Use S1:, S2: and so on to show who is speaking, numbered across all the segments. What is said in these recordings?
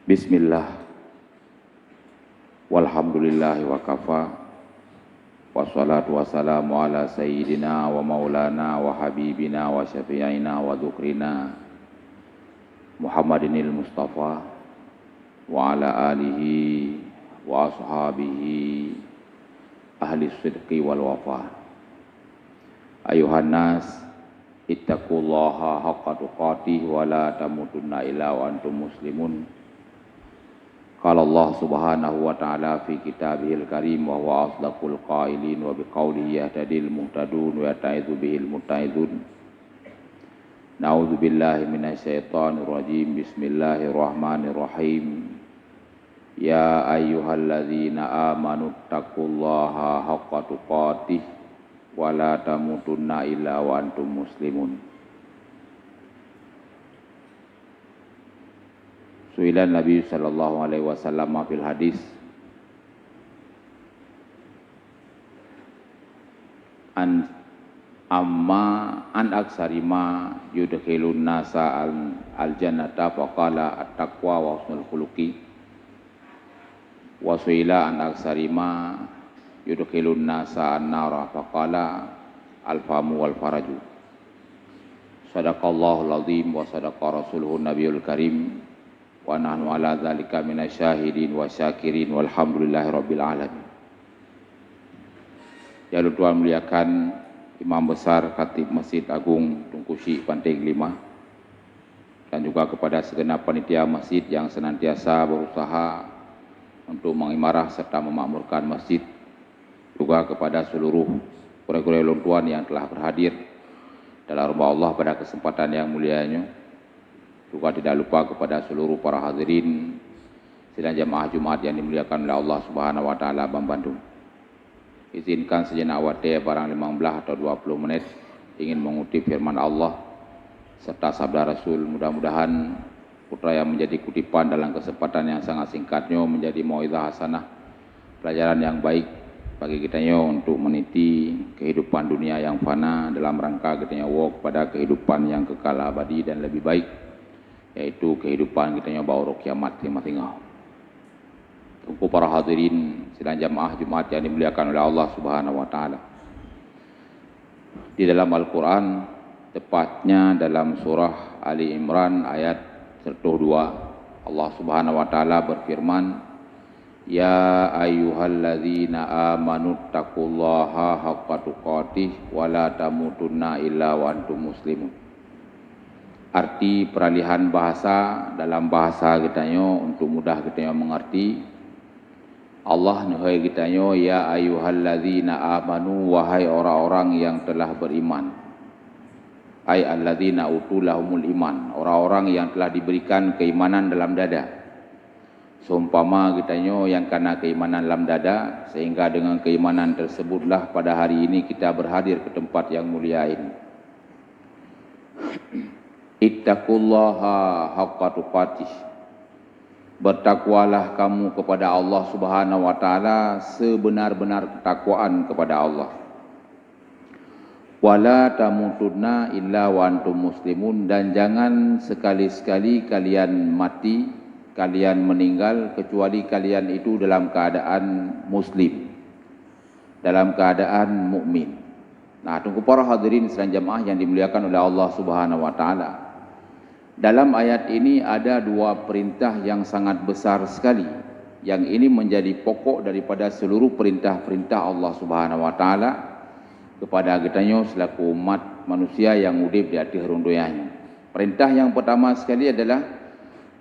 S1: Bismillah, walhamdulillahi wa kafa, wassalatu wassalamu ala sayyidina wa maulana wa habibina wa syafi'ina wa dhukrina Muhammadinil Mustafa wa ala alihi wa ashabihi ahli sidqi wal wafa. Ayuhan nas, ittaqullaha haqqa tuqatih wa la tamutunna illa wa antum muslimun. Qala Allah subhanahu wa ta'ala fi kitabihil karim wa huwa asdaqul qailin wa biqaulihi yahtadil muhtadun wa yata'idhu bihil muta'idhun. Na'udzu billahi minasyaitonir rajim. Bismillahirrahmanirrahim. Ya ayyuhalladzina amanu taqullaha haqqa tuqatih wa la tamutunna illa wa antum muslimun. Su'ilan Nabi sallallahu alaihi wasallam fil hadis an aksari ma yudkhilun nasa al jannata faqala at-taqwa wa husnul khuluqi wa su'ila an aksari ma yudkhilun nasa an-nara faqala al-famu wal faraju. Sadaqallahul azim wa sadaqa rasuluhun nabiyul karim wa nahnu ala dzalika minasyahidin wa syakirin walhamdulillahi rabbil alamin. Yang Tuhan muliakan Imam Besar Khatib Masjid Agung Tungkusi Pantai Gelima, dan juga kepada segenap panitia masjid yang senantiasa berusaha untuk mengimarah serta memakmurkan masjid, juga kepada seluruh kura-kura Tuhan yang telah berhadir dalam rumah Allah pada kesempatan yang mulianya. Juga tidak lupa kepada seluruh para hadirin sidang jamaah Jumat yang dimuliakan oleh Allah Subhanahu wa taala Bandung. Izinkan sejenak waktu barang 15 atau 20 menit ingin mengutip firman Allah serta sabda Rasul. Mudah-mudahan putra yang menjadi kutipan dalam kesempatan yang sangat singkatnya menjadi mauizah hasanah, pelajaran yang baik bagi kita untuk meniti kehidupan dunia yang fana dalam rangka kita kepada kehidupan yang kekal abadi dan lebih baik, yaitu kehidupan kita baru kiamat tinggal. Tunggu para hadirin sidang jamaah Jumat yang dimuliakan oleh Allah Subhanahu wa taala. Di dalam Al-Qur'an, tepatnya dalam surah Ali Imran ayat 102, Allah Subhanahu wa taala berfirman, Ya ayyuhalladzina amanu taqullaha haqqa tuqatih wa la tamutunna illa wa antum muslimun. Arti peralihan bahasa dalam bahasa kitanyo untuk mudah kitanyo mengerti. Allah nuhai kitanyo, ya ayyuhalladzina amanu, wahai orang-orang yang telah beriman. Ay alladzina utulahumul iman, orang-orang yang telah diberikan keimanan dalam dada. Seumpama kitanyo yang karena keimanan dalam dada, sehingga dengan keimanan tersebutlah pada hari ini kita berhadir ke tempat yang mulia ini. Ittaqullaha haqqa tuqatih, bertakwalah kamu kepada Allah Subhanahu wa taala sebenar-benar ketakwaan kepada Allah. Wala tamutunna illa wa antum muslimun, dan jangan sekali-sekali kalian mati, kalian meninggal kecuali kalian itu dalam keadaan muslim, dalam keadaan mukmin. Nah, tunggu para hadirin sedang jamaah yang dimuliakan oleh Allah Subhanahu wa taala. Dalam ayat ini ada dua perintah yang sangat besar sekali, yang ini menjadi pokok daripada seluruh perintah-perintah Allah Subhanahu wa taala kepada kitanya selaku umat manusia yang hidup di atas rundoyannya. Perintah yang pertama sekali adalah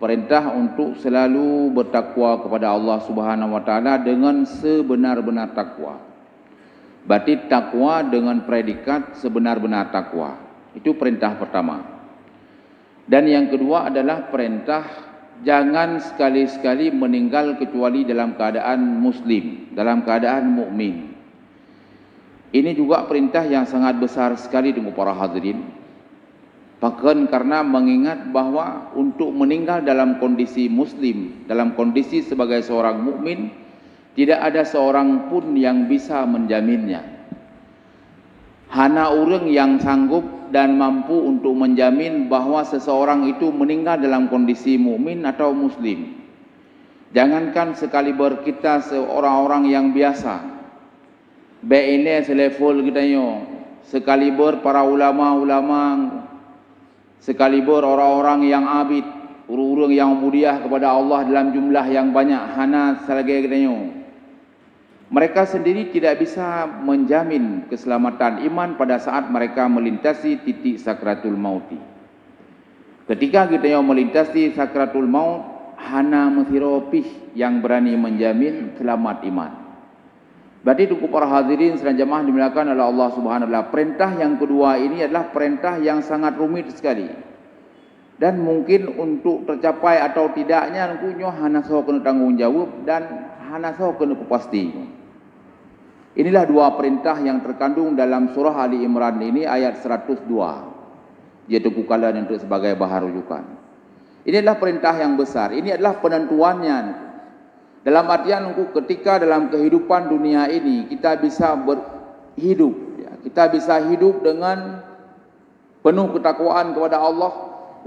S1: perintah untuk selalu bertakwa kepada Allah Subhanahu wa taala dengan sebenar-benar takwa. Berarti takwa dengan predikat sebenar-benar takwa. Itu perintah pertama. Dan yang kedua adalah perintah jangan sekali-sekali meninggal kecuali dalam keadaan muslim, dalam keadaan mukmin. Ini juga perintah yang sangat besar sekali dengan para hadirin. Bahkan karena mengingat bahwa untuk meninggal dalam kondisi muslim, dalam kondisi sebagai seorang mukmin, tidak ada seorang pun yang bisa menjaminnya. Hana orang yang sanggup dan mampu untuk menjamin bahwa seseorang itu meninggal dalam kondisi mukmin atau muslim. Jangankan sekaliber kita seorang-orang yang biasa, baik ini selevel kita yo, sekaliber para ulama-ulama, sekaliber orang-orang yang abid, orang-orang yang mulia kepada Allah dalam jumlah yang banyak, hana selagi kita yo. Mereka sendiri tidak bisa menjamin keselamatan iman pada saat mereka melintasi titik sakratul mauti. Ketika kita yang melintasi sakratul maut, hana muthiropih yang berani menjamin selamat iman. Berarti untuk para hadirin sedang jemaah dimuliakan oleh Allah Subhanahu wa taala, perintah yang kedua ini adalah perintah yang sangat rumit sekali. Dan mungkin untuk tercapai atau tidaknya nungkunya hana so kena tanggungjawab dan hana so kena pasti. Inilah dua perintah yang terkandung dalam surah Ali Imran ini ayat 102. Iaitu kukalian untuk sebagai bahan rujukan. Ini adalah perintah yang besar. Ini adalah penentuannya. Dalam artian ketika dalam kehidupan dunia ini kita bisa berhidup, kita bisa hidup dengan penuh ketakwaan kepada Allah.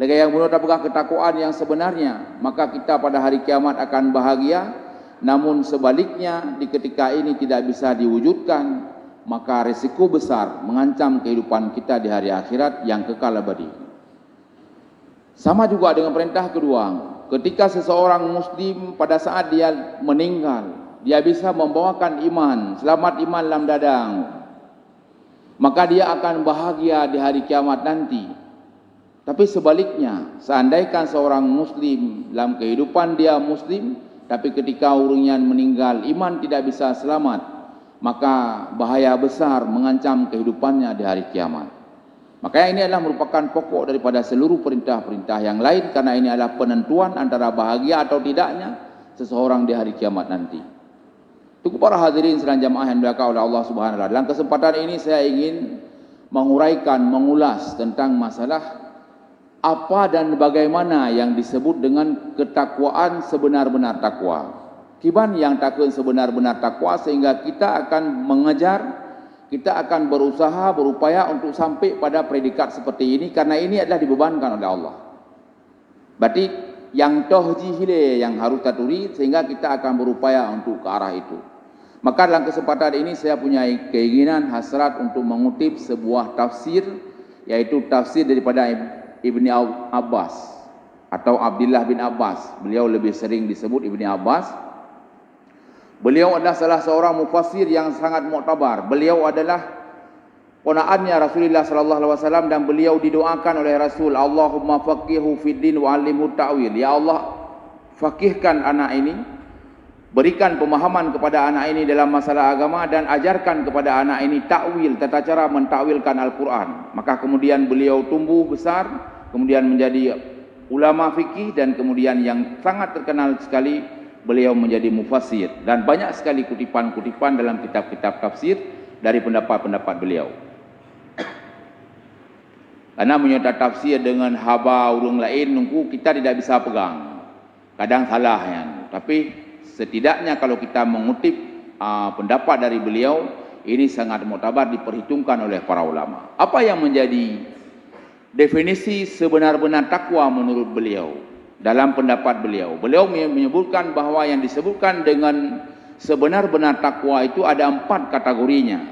S1: Lagi yang benar pegang ketakwaan yang sebenarnya, maka kita pada hari kiamat akan bahagia. Namun sebaliknya di ketika ini tidak bisa diwujudkan, maka risiko besar mengancam kehidupan kita di hari akhirat yang kekal abadi. Sama juga dengan perintah kedua, ketika seseorang muslim pada saat dia meninggal, dia bisa membawakan iman, selamat iman dalam dadang, maka dia akan bahagia di hari kiamat nanti. Tapi sebaliknya, seandainya seorang muslim dalam kehidupan dia muslim, tapi ketika orangnya meninggal, iman tidak bisa selamat, maka bahaya besar mengancam kehidupannya di hari kiamat. Maka ini adalah merupakan pokok daripada seluruh perintah-perintah yang lain, karena ini adalah penentuan antara bahagia atau tidaknya seseorang di hari kiamat nanti. Untuk para hadirin sedang jamaah yang dimuliakan oleh Allah Subhanahu wa taala, dalam kesempatan ini saya ingin menguraikan, mengulas tentang masalah apa dan bagaimana yang disebut dengan ketakwaan sebenar-benar takwa. Kiban yang takun sebenar-benar takwa, sehingga kita akan mengejar, kita akan berusaha, berupaya untuk sampai pada predikat seperti ini, karena ini adalah dibebankan oleh Allah. Berarti yang tohjihile yang harus taturi, sehingga kita akan berupaya untuk ke arah itu. Maka dalam kesempatan ini saya punya keinginan hasrat untuk mengutip sebuah tafsir, yaitu tafsir daripada Ibni Abbas atau Abdullah bin Abbas. Beliau lebih sering disebut Ibni Abbas. Beliau adalah salah seorang mufassir yang sangat muktabar. Beliau adalah ponaannya Rasulullah sallallahu alaihi wasallam dan beliau didoakan oleh Rasul, Allahumma faqihu fid din wa 'allimhu ta'wil. Ya Allah, faqihkan anak ini, berikan pemahaman kepada anak ini dalam masalah agama dan ajarkan kepada anak ini takwil, tata cara mentakwilkan Al-Quran. Maka kemudian beliau tumbuh besar, kemudian menjadi ulama fikih, dan kemudian yang sangat terkenal sekali beliau menjadi mufassir, dan banyak sekali kutipan-kutipan dalam kitab-kitab tafsir dari pendapat-pendapat beliau. Karena menyertai tafsir dengan haba urung lain, nunggu kita tidak bisa pegang, kadang salah ya. Tapi setidaknya kalau kita mengutip pendapat dari beliau, ini sangat muktabar, diperhitungkan oleh para ulama. Apa yang menjadi definisi sebenar-benar takwa menurut beliau? Dalam pendapat beliau, beliau menyebutkan bahawa yang disebutkan dengan sebenar-benar takwa itu ada 4 kategorinya.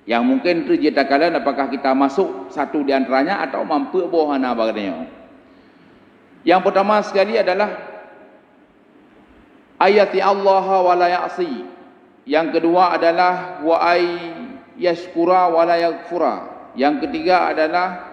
S1: Yang mungkin terjadi kalian apakah kita masuk satu di antaranya atau mampu bohana bagainya. Yang pertama sekali adalah ayati Allah wa la ya'si. Yang kedua adalah wa ay yashkura wa la yaghfura. Yang ketiga adalah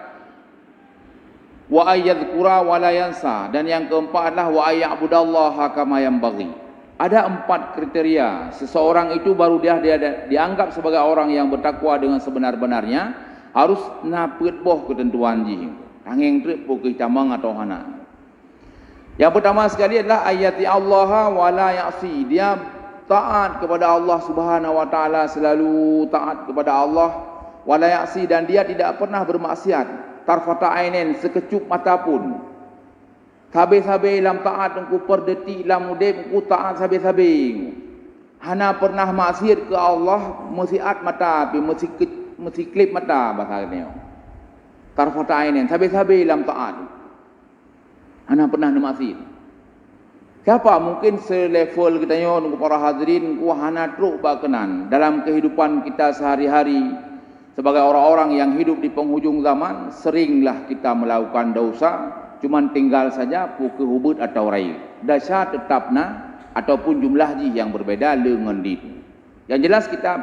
S1: wa ayyadhkura wa la yansa, dan yang keempat adalah wa ayya'budallaha kama yanbaghi. Ada 4 kriteria seseorang itu baru dia dianggap sebagai orang yang bertakwa dengan sebenar-benarnya, harus napet boh ketentuan ji. Angin trip pukul camang atau hana. Yang pertama sekali adalah ayati Allah wa la ya'si. Dia taat kepada Allah Subhanahu wa taala, selalu taat kepada Allah, wa la ya'si, dan dia tidak pernah bermaksiat. Tarfata ainin, sekecup mata pun. Sabe-sabe dalam taat engkau per detik dalam udip engkau taat sabe-sabe. Hana pernah maksiat ke Allah, mesiat mata api, mesti klip mata bahasa ni. Tarfata ainin, sabe-sabe dalam taat. Hana pernah maksiat. Siapa mungkin selevel kita nunggu para hadirin ku hana truk bakenan dalam kehidupan kita sehari-hari sebagai orang-orang yang hidup di penghujung zaman, seringlah kita melakukan dosa, cuman tinggal saja ke hubud atau rai. Dosa tetapna ataupun jumlah yang berbeda dengan itu. Yang jelas kita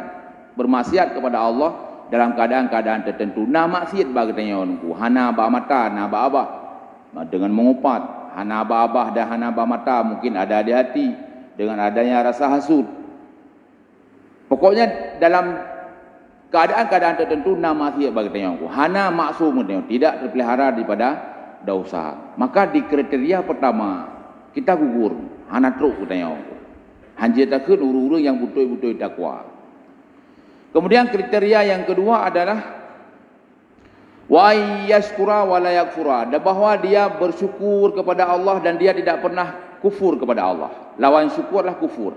S1: bermaksiat kepada Allah dalam keadaan-keadaan tertentu. Nah maksiat bagi tanya nunggu hana ba mata na ba abah dengan mengupat. Hana abah dan hana mata mungkin ada di hati dengan adanya rasa hasud. Pokoknya dalam keadaan-keadaan tertentu nama maksiat bagi tengok. Hana maksum tidak terpelihara daripada dosa. Maka di kriteria pertama kita gugur hana truk tengok. Hanjir takut uru-uru yang betul-betul takwa. Kemudian kriteria yang kedua adalah wa yashkura wa la yakfura, bahwa dia bersyukur kepada Allah dan dia tidak pernah kufur kepada Allah. Lawan syukurlah kufur.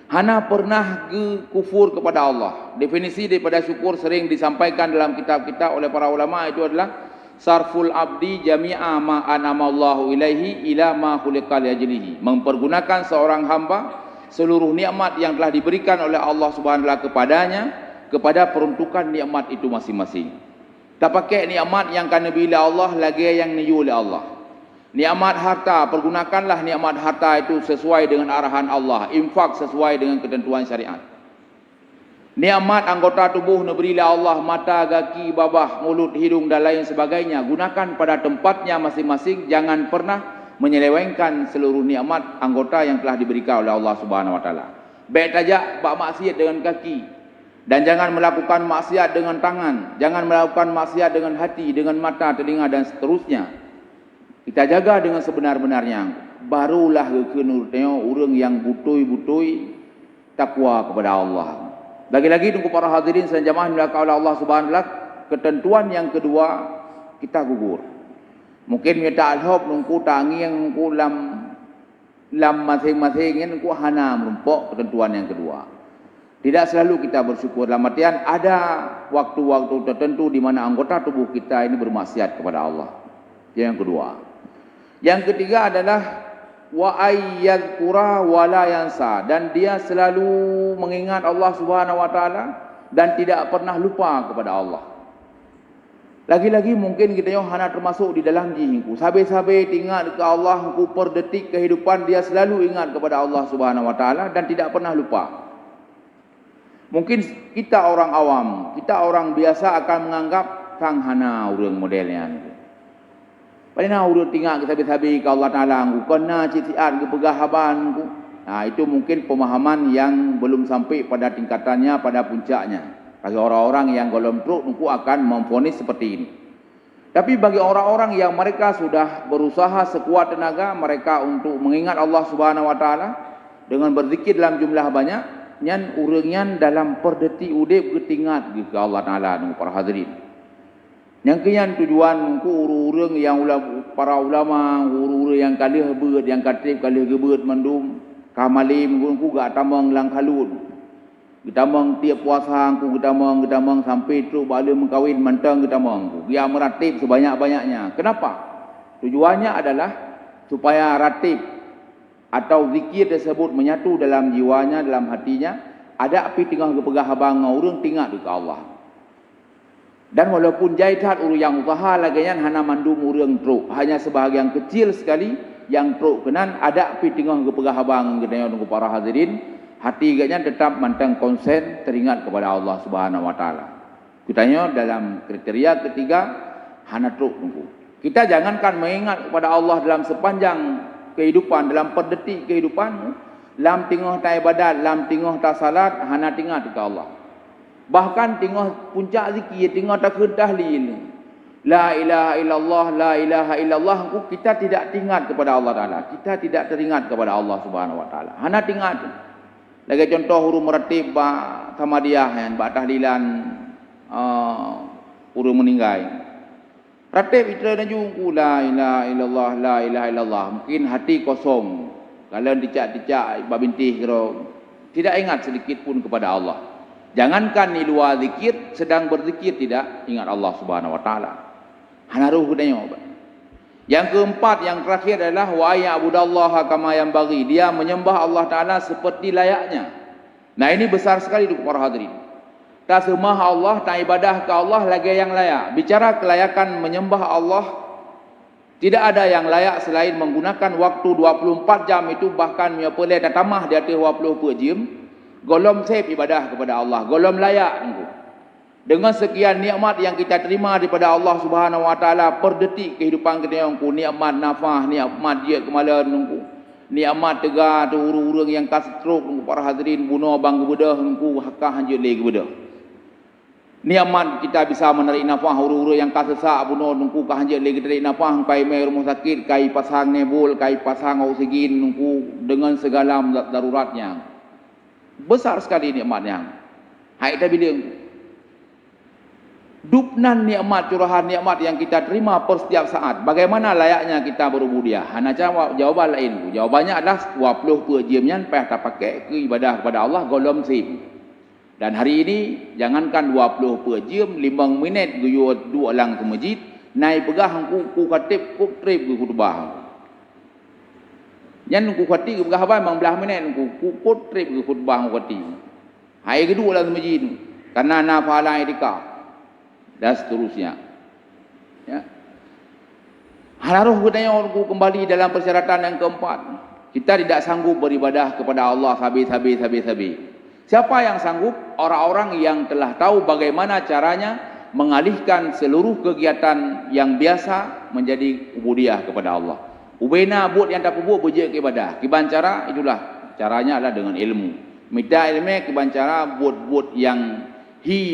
S1: Hana pernah kufur kepada Allah. Definisi daripada syukur sering disampaikan dalam kitab-kitab oleh para ulama, itu adalah sarful abdi jami'a ma anamallahu ilaihi ila ma khuliqa li ajlihi, mempergunakan seorang hamba seluruh nikmat yang telah diberikan oleh Allah Subhanahu wa taala kepadanya kepada peruntukan nikmat itu masing-masing. Tak pakai nikmat yang kena bila Allah lagi yang niyu oleh Allah. Nikmat harta, pergunakanlah nikmat harta itu sesuai dengan arahan Allah, infak sesuai dengan ketentuan syariat. Nikmat anggota tubuh neberilah Allah, mata, kaki, babah, mulut, hidung dan lain sebagainya, gunakan pada tempatnya masing-masing. Jangan pernah menyelewengkan seluruh nikmat anggota yang telah diberikan oleh Allah Subhanahu wa taala. Baik tajak bak maksiat dengan kaki, dan jangan melakukan maksiat dengan tangan, jangan melakukan maksiat dengan hati, dengan mata, telinga dan seterusnya. Kita jaga dengan sebenar-benarnya. Barulah kena tengok orang yang butui-butui takwa kepada Allah. Lagi-lagi tunggu para hadirin dan jamaah dimuliakan oleh Allah Subhanahu wa taala, ketentuan yang kedua kita gugur. Mungkin kita alhab nungku tangi yang nungku lam masing-masing nungku hana merumpok ketentuan yang kedua. Tidak selalu kita bersyukur, dalam artian ada waktu-waktu tertentu di mana anggota tubuh kita ini bermaksiat kepada Allah. Yang kedua. Yang ketiga adalah wa ayyadhkura wa la yansa, dan dia selalu mengingat Allah Subhanahu wa taala dan tidak pernah lupa kepada Allah. Lagi-lagi mungkin kita yang hana termasuk di dalam jihku. Sabe-sabe ingat ke Allah ku per detik kehidupan, dia selalu ingat kepada Allah Subhanahu wa taala dan tidak pernah lupa. Mungkin kita orang awam, kita orang biasa akan menganggap sang hana urang modelnya. Padahal urang tinggal ke sabi-sabi ke Allah Taala, ku kena ciciat ke pegahaban ku. Nah, itu mungkin pemahaman yang belum sampai pada tingkatannya, pada puncaknya. Bagi orang-orang yang golong truk, aku akan memvonis seperti ini. Tapi bagi orang-orang yang mereka sudah berusaha sekuat tenaga mereka untuk mengingat Allah Subhanahu wa taala dengan berzikir dalam jumlah banyak, nyan urangnya dalam perdeti udip ketingat ke Allah Taala dengan para hadirin. Yang kian tujuan ku urang yang para ulama, urang yang kali hebat, yang katib kali gebet mendum kamalim ku gak tamang lang kalun. Kita meng tiap puasa ku kita meng sampai tu balik mengkawin mentang kita meng ku. Dia meratib sebanyak-banyaknya. Kenapa? Tujuannya adalah supaya ratib atau zikir tersebut menyatu dalam jiwanya, dalam hatinya, ada api tengah kepegah abang urang tinggal dekat Allah. Dan walaupun jaitat urang yang usaha lagi yang hana mandum urang truk, hanya sebahagian kecil sekali yang truk kenan ada api tengah kepegah abang kita yang para hadirin, hati gaknya tetap mantang konsen teringat kepada Allah Subhanahu wa taala. Kitanya dalam kriteria ketiga hana truk tunggu. Kita jangankan mengingat kepada Allah dalam sepanjang kehidupan, dalam per detik kehidupan, lam tengah ta ibadat, lam tengah ta salat, hana tinggal dekat Allah. Bahkan tengah puncak zikir, tengah ta tahlil, la ilaha illallah, la ilaha illallah, kita tidak ingat kepada Allah Taala. Kita tidak teringat kepada Allah Subhanahu wa taala. Hana tinggal. Lagi contoh huruf meratib ba tamadiyah kan, ba tahlilan huruf meninggal. Ratib itu dan juga la ilaha illallah, la ilaha illallah. Mungkin hati kosong. Kalau dicak-dicak babintih kira tidak ingat sedikit pun kepada Allah. Jangankan di luar zikir, sedang berzikir tidak ingat Allah Subhanahu wa taala. Hana ruh tengok. Yang keempat, yang terakhir adalah wa ya'budallaha kama yanbaghi. Dia menyembah Allah Taala seperti layaknya. Nah, ini besar sekali para hadirin. Tak sembah Allah, tak ibadah ke Allah lagi yang layak. Bicara kelayakan menyembah Allah, tidak ada yang layak selain menggunakan waktu 24 jam itu, bahkan boleh dah tamah di atas 24 jam. Golom save ibadah kepada Allah, golom layak itu. Dengan sekian nikmat yang kita terima daripada Allah Subhanahu Wa Taala per detik kehidupan kita nungku, nikmat nafas, nikmat dia kemalan nungku, nikmat tegar tu urang yang kas stroke nungku para hadirin bunuh bang gebedah nungku hakah hanje le gebedah. Nikmat kita bisa menarik nafas urang yang kas sesak bunuh nungku kah hanje le tarik nafas kai mai rumah sakit, kai pasang nebul, kai pasang oksigen nungku dengan segala daruratnya. Besar sekali nikmatnya. Hai dah bilang dupnan nikmat, curahan nikmat yang kita terima per setiap saat. Bagaimana layaknya kita berubudiah? Hanya jawaban lain. Jawabannya adalah 20 jamnya payah tak pakai ke ibadah kepada Allah golom sim. Dan hari ini jangankan 20 jam, 5 minit guyo dua lang ke masjid, naik pegah ku khatib ku trip ku khutbah. Yan ku khatib pegah apa memang belah minit ku trip ku khutbah ku khatib. Hai kedua lang ke masjid. Karena na pahala idika dan seterusnya. Ya. Halaruh katanya aku kembali dalam persyaratan yang keempat. Kita tidak sanggup beribadah kepada Allah habis. Siapa yang sanggup? Orang-orang yang telah tahu bagaimana caranya mengalihkan seluruh kegiatan yang biasa menjadi ubudiah kepada Allah. Ubena buat yang tak buat berjaya ibadah. Kiban cara itulah caranya adalah dengan ilmu. Minta ilmu kiban cara buat yang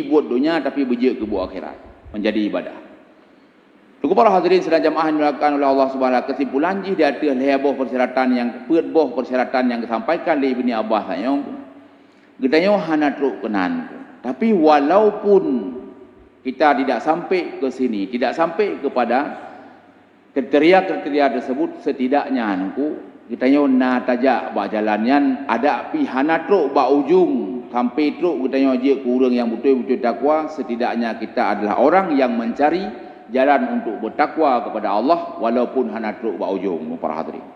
S1: buat dunia tapi berjaya ke buat akhirat menjadi ibadah. Tuku para hadirin sedang jamaah yang dilakukan oleh Allah Subhanahu Wa Taala, kesimpulan di atas leboh persyaratan yang persyaratan yang disampaikan oleh Ibni Abbas sayang. Gedanya hana truk kenan. Tapi walaupun kita tidak sampai ke sini, tidak sampai kepada kriteria tersebut, setidaknya anku kitanya na tajak ba jalannya ada pihana truk ba ujung sampai truk kitanya je kurang yang betul-betul takwa. Setidaknya kita adalah orang yang mencari jalan untuk bertakwa kepada Allah walaupun hana truk ba ujung para hadirin.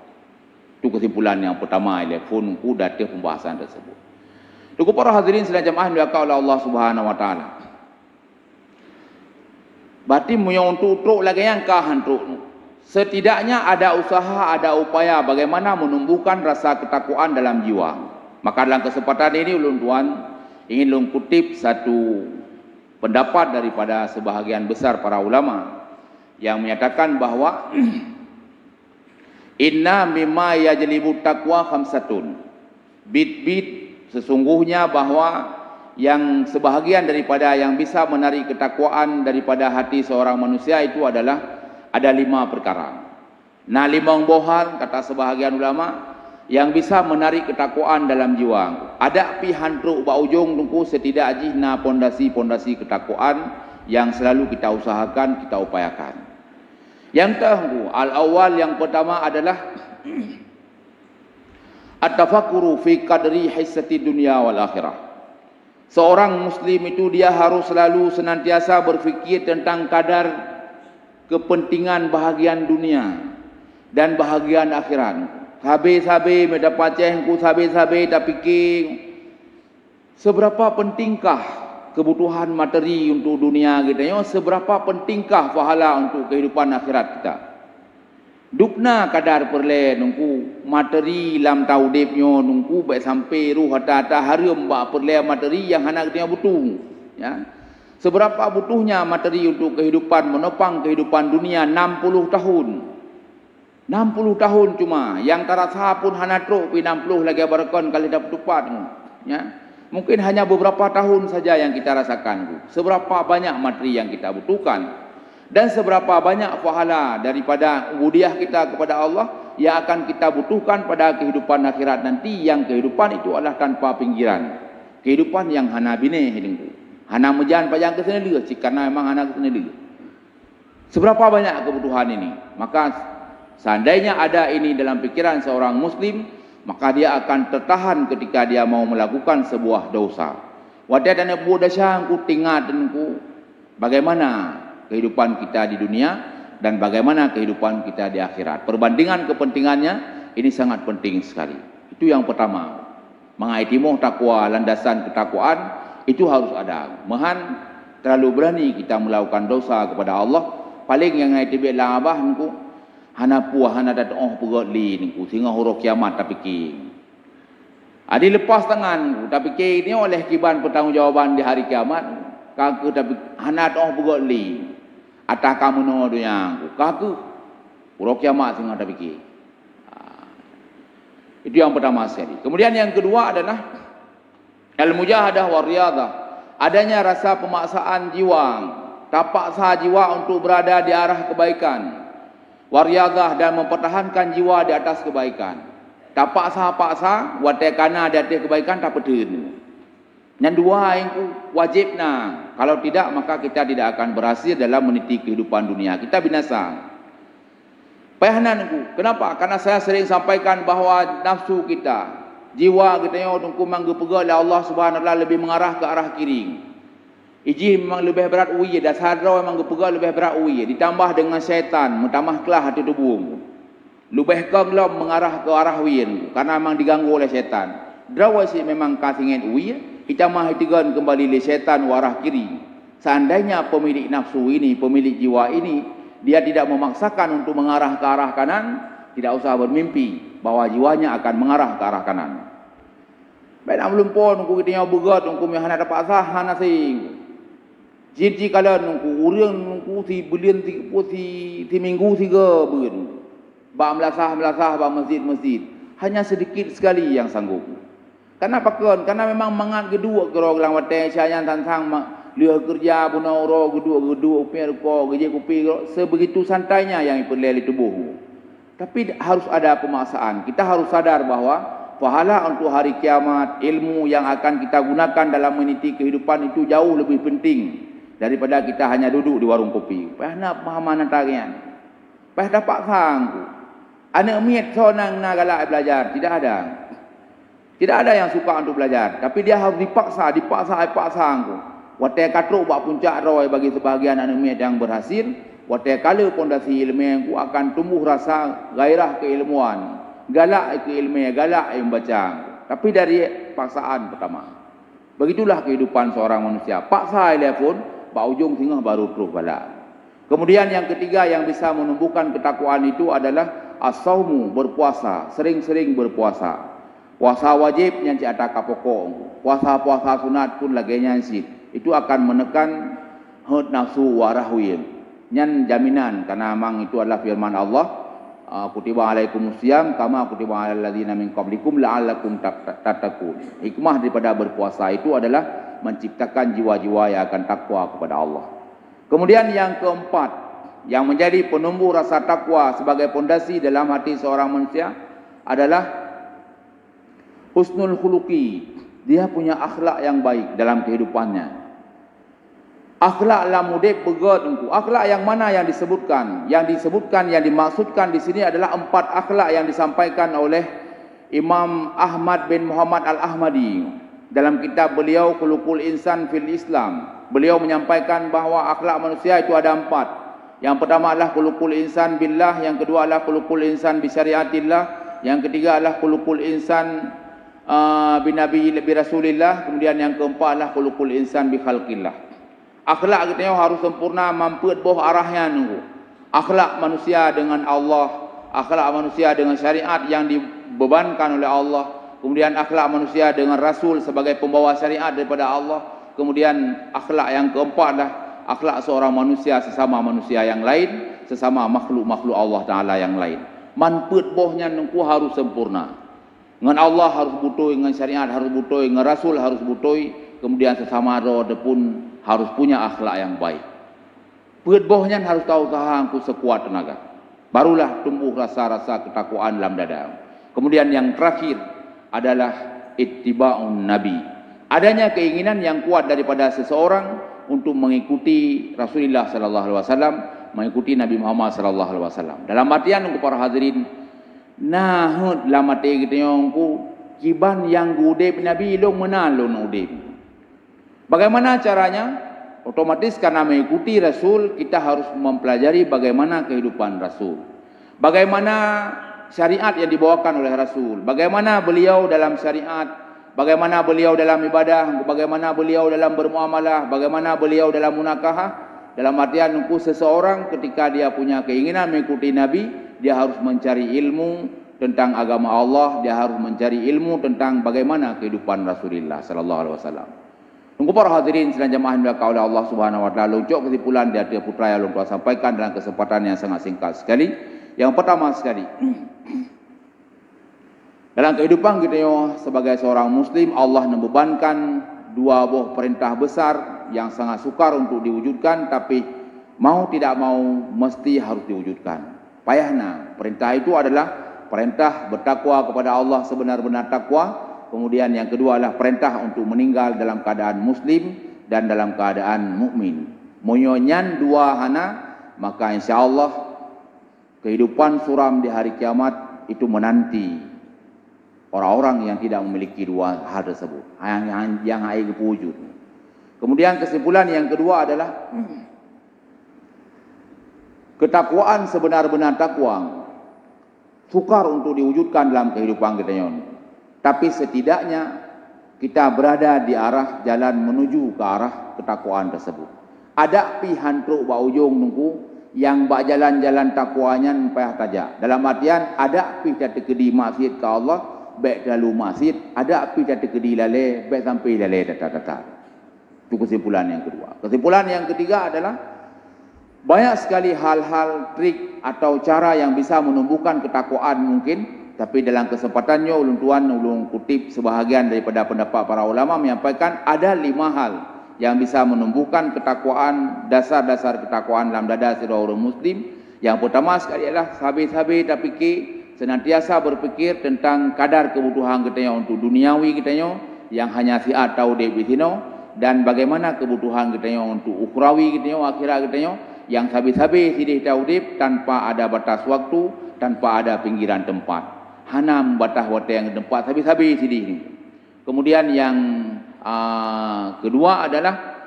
S1: Itu kesimpulan yang pertama telefon ku datang pembahasan tersebut. Tuku para hadirin sedang jamaah dilakukan oleh Allah Subhanahu Wa Taala. Berarti munyong truk lagi yang kahan truk. Setidaknya ada usaha, ada upaya bagaimana menumbuhkan rasa ketakwaan dalam jiwa. Maka dalam kesempatan ini ulun tuan ingin ulun kutip satu pendapat daripada sebahagian besar para ulama yang menyatakan bahawa inna mimma yajlibu taqwa khamsatun. Sesungguhnya bahawa yang sebahagian daripada yang bisa menarik ketakwaan daripada hati seorang manusia itu adalah ada 5 perkara. Nah 5 bohal kata sebahagian ulama yang bisa menarik ketakwaan dalam jiwa. Ada pihan truk ba ujung tungku setidaknya na pondasi ketakwaan yang selalu kita usahakan, kita upayakan. Yang tengku al-awwal yang pertama adalah at-tafakkuru fi qadri hissati dunya wal akhirah. Seorang muslim itu dia harus selalu senantiasa berfikir tentang kadar kepentingan bahagian dunia dan bahagian akhirat. Habis-habis mendapat cengku, habis-habis tak fikir seberapa pentingkah kebutuhan materi untuk dunia kita, ya, seberapa pentingkah pahala untuk kehidupan akhirat kita. Dupna kadar perle nungku materi lam taudipnya nungku baik sampai ruh hata harum ba perle materi yang anak kita butuh, ya. Seberapa butuhnya materi untuk kehidupan menopang kehidupan dunia 60 tahun. 60 tahun cuma yang tarasa pun hana truk 60 lagi barakon kali dapat tupat, ya. Mungkin hanya beberapa tahun saja yang kita rasakan. Seberapa banyak materi yang kita butuhkan dan seberapa banyak pahala daripada ubudiah kita kepada Allah yang akan kita butuhkan pada kehidupan akhirat nanti, yang kehidupan itu adalah tanpa pinggiran. Kehidupan yang hana bine hidungku. Hana mejan pajang ke sini dia, karena memang anak ke sini dia. Seberapa banyak kebutuhan ini? Maka seandainya ada ini dalam pikiran seorang muslim, maka dia akan tertahan ketika dia mau melakukan sebuah dosa. Wadah dan buat dasar ku tinggal dan ku bagaimana kehidupan kita di dunia dan bagaimana kehidupan kita di akhirat. Perbandingan kepentingannya ini sangat penting sekali. Itu yang pertama. Mengaitimuh takwa, landasan ketakwaan itu harus ada. Mahan terlalu berani kita melakukan dosa kepada Allah. Paling yang ngaitibik lah abah nku hana puah hana datang perut li nku sehingga huruf kiamat tak fikir. Adi lepas tangan tak fikir ni oleh kiban pertanggungjawaban di hari kiamat. Kaku tapi hana datang perut li. Atah kamu no dunia kaku huruf kiamat sehingga tak fikir. Itu yang pertama sekali. Kemudian yang kedua adalah al-mujahadah wa riyadah. Adanya rasa pemaksaan jiwa, tapak sah jiwa untuk berada di arah kebaikan. Wa riyadah, dan mempertahankan jiwa di atas kebaikan. Tapak sah paksa, watekana di atas kebaikan tak pedun. Yang dua yang wajibna. Kalau tidak maka kita tidak akan berhasil dalam meniti kehidupan dunia. Kita binasa. Payahananku. Kenapa? Karena saya sering sampaikan bahawa nafsu kita, jiwa kita yang tungku manggepegal oleh Allah Subhanahu wa taala lebih mengarah ke arah kiri. Iji memang lebih berat uye, dan sadra memang gepegal lebih berat uye. Ditambah dengan syaitan, mentambah kelah hati tubuhmu. Lebih kaglam mengarah ke arah uye, karena memang diganggu oleh syaitan. Drawasi memang kasingen uye, kita mah hitigan kembali oleh syaitan warah kiri. Seandainya pemilik nafsu ini, pemilik jiwa ini, dia tidak memaksakan untuk mengarah ke arah kanan, tidak usah bermimpi bahawa jiwanya akan mengarah ke arah kanan. Baik nak melumpur, nunggu kita yang berat, nunggu yang nak dapat sah, hana sing. Jadi kalau nunggu urang, nunggu si belian, si minggu tiga belian. Bak melasah, bak masjid. Hanya sedikit sekali yang sanggup. Kenapa kan? Karena memang mangat kedua kerong lang wateng syayan tantang dia kerja guna orang geduk upir ko gaji kopi sebegitu santainya yang ipeleli tubuhmu. Tapi harus ada pemaksaan. Kita harus sadar bahawa pahala untuk hari kiamat, ilmu yang akan kita gunakan dalam meniti kehidupan itu jauh lebih penting daripada kita hanya duduk di warung kopi. Payah nak pemahaman antarian. Payah dapat sangku. Anak miat seorang nak galak belajar, tidak ada. Tidak ada yang suka untuk belajar, tapi dia harus dipaksa angku. Watai katruk buat puncak roy bagi sebahagian anak miat yang berhasil. Watai kala pondasi ilmu akan tumbuh rasa gairah keilmuan, galak keilmu, galak yang baca. Tapi dari paksaan pertama. Begitulah kehidupan seorang manusia. Paksa dia pun, pak ujung sehingga baru terus balak. Kemudian yang ketiga yang bisa menumbuhkan ketakwaan itu adalah as-saumu, berpuasa, sering-sering berpuasa. Puasa wajib yang ada kapokok. Puasa-puasa sunat pun lagi nyansit. Itu akan menekan hud nafsu warahwin. Nyan jaminan karena memang itu adalah firman Allah, kutiba alaikumusiyam kama kutiba alal ladzina min qablikum la'allakum tattaqun. Hikmah daripada berpuasa itu adalah menciptakan jiwa-jiwa yang akan takwa kepada Allah. Kemudian yang keempat, yang menjadi penumbuh rasa takwa sebagai pondasi dalam hati seorang manusia adalah husnul khuluqi. Dia punya akhlak yang baik dalam kehidupannya. Akhlak lamudib begat engku. Akhlak yang mana yang disebutkan? Yang disebutkan, yang dimaksudkan di sini adalah 4 akhlak yang disampaikan oleh Imam Ahmad bin Muhammad Al-Ahmadi dalam kitab beliau Khuluqul Insan fil Islam. Beliau menyampaikan bahawa akhlak manusia itu ada 4. Yang pertama adalah khuluqul insan billah, yang kedua adalah khuluqul insan bi syariatillah, yang ketiga adalah khuluqul insan bi nabi bi rasulillah, kemudian yang keempat adalah khuluqul insan bi khalqillah. Akhlak kita harus sempurna, mampet boh arahnya nunggu. Akhlak manusia dengan Allah, akhlak manusia dengan syariat yang dibebankan oleh Allah, kemudian akhlak manusia dengan Rasul sebagai pembawa syariat daripada Allah, kemudian akhlak yang keempat adalah akhlak seorang manusia sesama manusia yang lain, sesama makhluk-makhluk Allah Ta'ala yang lain. Mampet bohnya nunggu harus sempurna. Dengan Allah harus butuh, dengan syariat harus butuh, dengan Rasul harus butuh, kemudian sesama roda pun harus punya akhlak yang baik. Perut bohnya harus tahu tahanku sekuat tenaga. Barulah tumbuh rasa-rasa ketakwaan dalam dada. Kemudian yang terakhir adalah ittiba'un nabi. Adanya keinginan yang kuat daripada seseorang untuk mengikuti Rasulullah sallallahu alaihi wasallam, mengikuti Nabi Muhammad sallallahu alaihi wasallam. Dalam artian untuk para hadirin, nahud dalam arti kita yang kiban yang gudep Nabi long menal long udep. Bagaimana caranya? Otomatis karena mengikuti Rasul, kita harus mempelajari bagaimana kehidupan Rasul. Bagaimana syariat yang dibawakan oleh Rasul. Bagaimana beliau dalam syariat, bagaimana beliau dalam ibadah, bagaimana beliau dalam bermuamalah, bagaimana beliau dalam munakahah. Dalam artian seseorang ketika dia punya keinginan mengikuti Nabi, dia harus mencari ilmu tentang agama Allah, dia harus mencari ilmu tentang bagaimana kehidupan Rasulullah sallallahu alaihi wasallam. Tunggu para hadirin sedang jemaah yang dimuliakan oleh Allah Subhanahu wa taala, ucap kesimpulan dia putra yang Allah sampaikan dalam kesempatan yang sangat singkat sekali. Yang pertama sekali, dalam kehidupan kita sebagai seorang muslim, Allah membebankan dua buah perintah besar yang sangat sukar untuk diwujudkan, tapi mau tidak mau mesti harus diwujudkan. Payahna, perintah itu adalah perintah bertakwa kepada Allah sebenar-benar takwa. Kemudian yang kedua adalah perintah untuk meninggal dalam keadaan muslim dan dalam keadaan mukmin. Monyonya dua hana, maka insya-Allah kehidupan suram di hari kiamat itu menanti orang-orang yang tidak memiliki dua hal tersebut, yang air wujud. Kemudian kesimpulan yang kedua adalah ketakwaan sebenar-benar takwa sukar untuk diwujudkan dalam kehidupan kita ini. Tapi setidaknya kita berada di arah jalan menuju ke arah ketakwaan tersebut. Ada pilihan truk ba ujung nunggu yang ba jalan-jalan takwanya payah tajak. Dalam artian ada pilihan tekedi maksiat ke Allah, baik lalu maksiat, ada pilihan tekedi lale, baik sampai lale datar-datar. Itu kesimpulan yang kedua. Kesimpulan yang ketiga adalah banyak sekali hal-hal, trik atau cara yang bisa menumbuhkan ketakwaan mungkin. Tapi dalam kesempatannya ulun kutip sebahagian daripada pendapat para ulama menyampaikan ada 5 hal yang bisa menumbuhkan ketakwaan, dasar-dasar ketakwaan dalam dada seorang muslim. Yang pertama sekali adalah sahabat-sahabat tak fikir, senantiasa berfikir tentang kadar kebutuhan kita untuk duniawi kita yang hanya siat tahu di sini, dan bagaimana kebutuhan kita untuk ukhrawi kita akhirat kita yang sahabat-sahabat sidih tahu tanpa ada batas waktu, tanpa ada pinggiran tempat. Hanam batah wate yang tempat habis-habis ini. Kemudian yang kedua adalah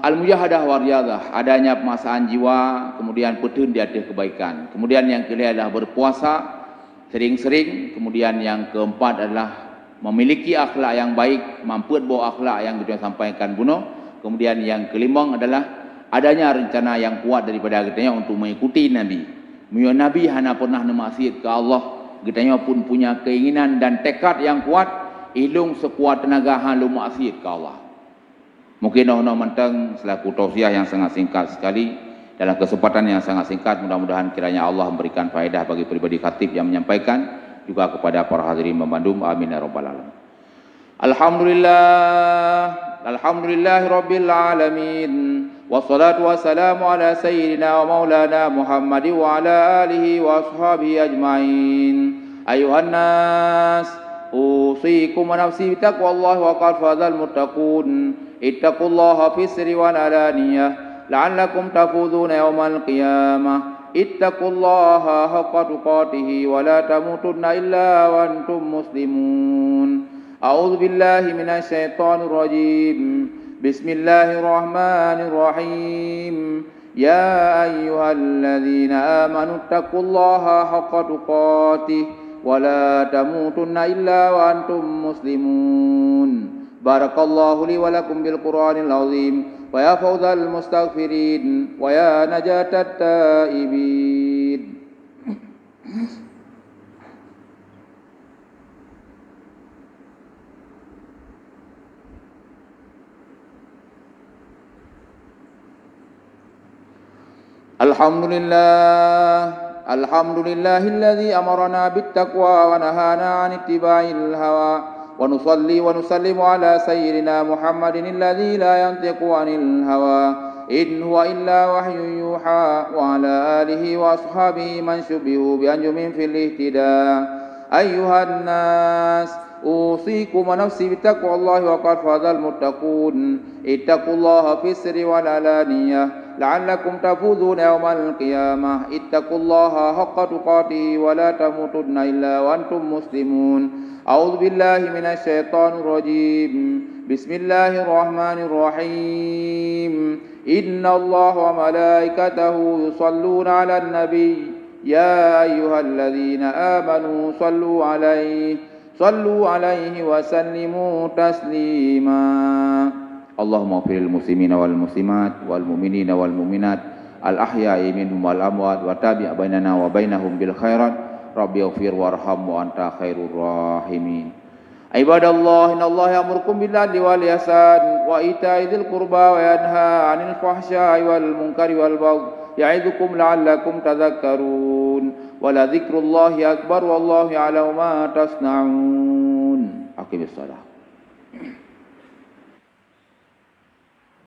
S1: al-mujahadah wariyadhah, adanya pemasaan jiwa, kemudian petun di atas kebaikan. Kemudian yang kelima adalah berpuasa sering-sering. Kemudian yang keempat adalah memiliki akhlak yang baik, mampu bawa akhlak yang kita sampaikan bunuh. Kemudian yang kelima adalah adanya rencana yang kuat daripada kita untuk mengikuti Nabi. Nabi hanya pernah nemaksiat ke Allah, kitanya pun punya keinginan dan tekad yang kuat, ilung sekuat tenaga halu maksiat ke Allah. Mungkin ono mentang selaku tausiah yang sangat singkat sekali dalam kesempatan yang sangat singkat, mudah-mudahan kiranya Allah memberikan faedah bagi pribadi khatib yang menyampaikan, juga kepada para hadirin memandum. Amin ya rabbal alamin. Alhamdulillah rabbil alamin. Wassalatu wassalamu ala sayyidina wa maulana Muhammad wa ala alihi wa ashabihi ajma'in. Ayuhan nas, usikum wa nafsi bitaqwallahi wa qad fazal muttaqun. Ittaqullaha fis sirri wal alaniyah la'allakum tafuzuna yawmal qiyamah. Ittaqullaha haqqa tuqatih wa la tamutunna illa wa antum muslimun. A'udzu billahi minasy syaithanir rajim. Bismillahirrahmanirrahim. Ya ayyuhalladzina amanu taqullaha haqqa tuqatih wa la tamutunna illa wa antum muslimun. Barakallahu li wa lakum bil Qur'anil azim wa ya fawzal mustaghfirin wa ya najatat taibin. Alhamdulillahilladzi amarna bittaqwa wa nahana 'anit ittiba'il hawa wa nusalli wa nusallimu ala sayyidina Muhammadin alladzi la yantiqu 'anil hawa in huwa illa wahyun yuha wa ala alihi wa ashabihi man syubihu bi anjumin fil ihtida. Ayyuhan nas, usikum wa nafsi bittaqwallahi wa qad fazal muttaqun. Ittaqullaha fis sirri wal alaniyah لعلكم تفوزون يوم القيامة اتقوا الله حق تقاته ولا تموتن إلا وأنتم مسلمون أعوذ بالله من الشيطان الرجيم بسم الله الرحمن الرحيم إن الله وملائكته يصلون على النبي يا أيها الذين آمنوا صلوا عليه وسلموا تسليما اللهم اغفر للمسلمين والمسلمات والمؤمنين والمؤمنات الأحياء منهم والأموات وتابع بيننا وبينهم بالخيرات رب اغفر وارحم وأنت خير الراحمين عباد الله إن الله يأمركم بالعدل والإحسان وإيتاء ذي القربى وينهى عن الفحشاء والمنكر والبغي يعظكم لعلكم تذكرون ولذكر الله أكبر والله يعلم ما تصنعون أقم الصلاة